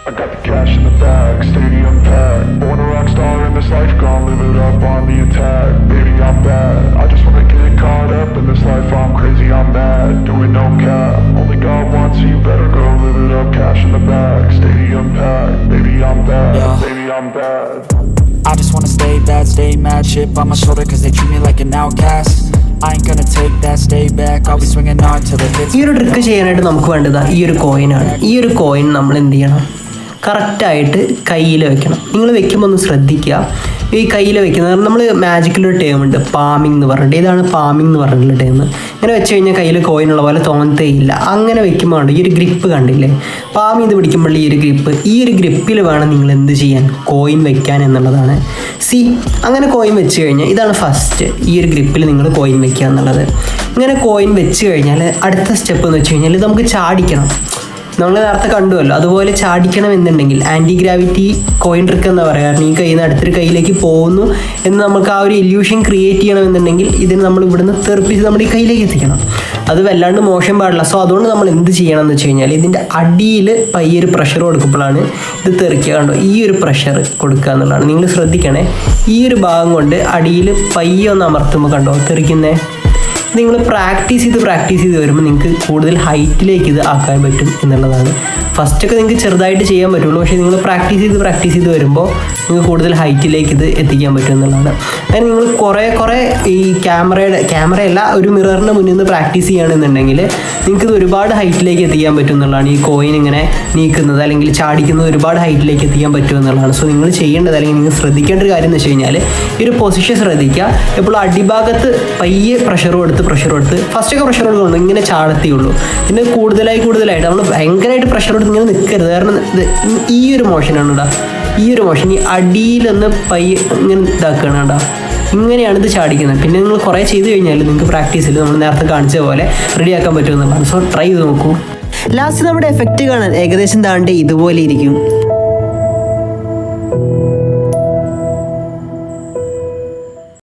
I got the cash in the bag, stadium packed. Born a rock star in this life, gonna live it up on the attack. Baby, I'm bad, I just wanna get caught up in this life. I'm crazy, I'm mad, doing no cap. Only God wants, so you better go live it up. Cash in the bag, stadium packed. Baby, I'm bad, baby, I'm bad. I just wanna stay bad, stay mad. Chip on my shoulder cause they treat me like an outcast. I ain't gonna take that, stay back. I'll be swinging on till it hits. ഈ ഒരു trick ചെയ്യാനായിട്ട് നമുക്ക് വേണ്ടത് ഈ ഒരു കോയിനാണ്. ഈ ഒരു coin നമ്മൾ എന്ത് ചെയ്യണം, കറക്റ്റായിട്ട് കയ്യിൽ വെക്കണം. നിങ്ങൾ വെക്കുമ്പോൾ ഒന്ന് ശ്രദ്ധിക്കുക. ഈ കയ്യിൽ വെക്കുന്നത് നമ്മൾ മാജിക്കിലൊരു ടേം ഉണ്ട്, പാമിംഗ് എന്ന് പറഞ്ഞിട്ട്. ഇതാണ് പാമിംഗ് എന്ന് പറഞ്ഞിട്ടുള്ള ടേം. ഇങ്ങനെ വെച്ച് കഴിഞ്ഞാൽ കയ്യിൽ കോയിനുള്ള പോലെ തോന്നത്തേയില്ല. അങ്ങനെ വെക്കുമ്പോൾ ഉണ്ട് ഈ ഒരു ഗ്രിപ്പ് കണ്ടില്ലേ, പാം ചെയ്ത് പിടിക്കുമ്പോൾ ഈ ഒരു ഗ്രിപ്പിൽ വേണം നിങ്ങൾ എന്ത് ചെയ്യാൻ, കോയിൻ വെക്കാൻ എന്നുള്ളതാണ്. അങ്ങനെ കോയിൻ വെച്ച് കഴിഞ്ഞാൽ ഇതാണ് ഫസ്റ്റ്. ഈ ഒരു ഗ്രിപ്പിൽ നിങ്ങൾ കോയിൻ വെക്കുക എന്നുള്ളത്. ഇങ്ങനെ കോയിൻ വെച്ച് കഴിഞ്ഞാൽ അടുത്ത സ്റ്റെപ്പ് എന്ന് വെച്ച് കഴിഞ്ഞാൽ ഇത് നമുക്ക് ചാടിക്കണം. നമ്മൾ നേരത്തെ കണ്ടുവല്ലോ, അതുപോലെ ചാടിക്കണം എന്നുണ്ടെങ്കിൽ ആൻറ്റി ഗ്രാവിറ്റി കോയിൻ ട്രിക്ക് എന്ന് പറയുക. കാരണം ഈ കയ്യിൽ നിന്ന് അടുത്തൊരു കയ്യിലേക്ക് പോകുന്നു എന്ന് നമുക്ക് ആ ഒരു ഇല്യൂഷൻ ക്രിയേറ്റ് ചെയ്യണമെന്നുണ്ടെങ്കിൽ ഇതിന് നമ്മൾ ഇവിടുന്ന് തെറിപ്പിച്ച് നമ്മുടെ ഈ കയ്യിലേക്ക് എത്തിക്കണം. അത് വല്ലാണ്ട് മോശം പാടില്ല. സോ അതുകൊണ്ട് നമ്മൾ എന്ത് ചെയ്യണം എന്ന് വെച്ച് കഴിഞ്ഞാൽ ഇതിൻ്റെ അടിയിൽ പയ്യൊരു പ്രഷർ കൊടുക്കുമ്പോഴാണ് ഇത് തെറിക്കുക. കണ്ടോ, ഈ ഒരു പ്രഷർ കൊടുക്കുക എന്നുള്ളതാണ്. നിങ്ങൾ ശ്രദ്ധിക്കണേ, ഈ ഒരു ഭാഗം കൊണ്ട് അടിയിൽ പയ്യെ ഒന്ന് അമർത്തുമ്പോൾ കണ്ടോ തെറിക്കുന്നേ. നിങ്ങൾ പ്രാക്ടീസ് ചെയ്ത് വരുമ്പോൾ നിങ്ങൾക്ക് കൂടുതൽ ഹൈറ്റിലേക്ക് ഇത് ആക്കാൻ പറ്റും എന്നുള്ളതാണ്. ഫസ്റ്റൊക്കെ നിങ്ങൾക്ക് ചെറുതായിട്ട് ചെയ്യാൻ പറ്റുള്ളൂ, പക്ഷേ നിങ്ങൾ പ്രാക്ടീസ് ചെയ്ത് വരുമ്പോൾ നിങ്ങൾക്ക് കൂടുതൽ ഹൈറ്റിലേക്ക് ഇത് എത്തിക്കാൻ പറ്റും എന്നുള്ളതാണ്. അങ്ങനെ നിങ്ങൾ കുറേ ഈ ക്യാമറയല്ല ഒരു മിററിൻ്റെ മുന്നിൽ നിന്ന് പ്രാക്ടീസ് ചെയ്യുകയാണെന്നുണ്ടെങ്കിൽ നിങ്ങൾക്കിത് ഒരുപാട് ഹൈറ്റിലേക്ക് എത്തിക്കാൻ പറ്റും എന്നുള്ളതാണ്. ഈ കോയിൻ ഇങ്ങനെ നീക്കുന്നത് അല്ലെങ്കിൽ ചാടിക്കുന്നത് ഒരുപാട് ഹൈറ്റിലേക്ക് എത്തിക്കാൻ പറ്റും എന്നുള്ളതാണ്. സോ നിങ്ങൾ ചെയ്യേണ്ടത് അല്ലെങ്കിൽ നിങ്ങൾ ശ്രദ്ധിക്കേണ്ട ഒരു കാര്യം എന്ന് വെച്ച് കഴിഞ്ഞാൽ ഈ ഒരു പൊസിഷൻ ശ്രദ്ധിക്കുക. എപ്പോഴും അടിഭാഗത്ത് പയ്യെ പ്രഷർ കൊടുത്ത് ഫസ്റ്റൊക്കെ പ്രഷർ കൊടുക്കുന്നുള്ളൂ, ഇങ്ങനെ ചാടത്തേയുള്ളൂ. പിന്നെ കൂടുതലായിട്ട് നമ്മൾ ഭയങ്കരമായിട്ട് പ്രഷർ കൊടുത്ത് ഇങ്ങനെ നിൽക്കരുത്. കാരണം ഈ ഒരു മോഷനാണ് കേട്ടോ, ഈ ഒരു മോഷൻ ഈ അടിയിലൊന്ന് പയ്യെ ഇങ്ങനെ ഇതാക്കുകയാണ് കേട്ടോ. ഇങ്ങനെയാണ് ഇത് ചാടിക്കുന്നത്. പിന്നെ നിങ്ങൾ കുറേ ചെയ്ത് കഴിഞ്ഞാൽ നിങ്ങൾക്ക് പ്രാക്ടീസിൽ നമ്മൾ നേരത്തെ കാണിച്ച പോലെ റെഡിയാക്കാൻ പറ്റുമെന്നുള്ളതാണ്. സോ ട്രൈ ചെയ്ത് നോക്കൂ. ലാസ്റ്റ് നമ്മുടെ എഫക്റ്റ് കാണാൻ ഏകദേശം താണ്ടെ ഇതുപോലെ ഇരിക്കും.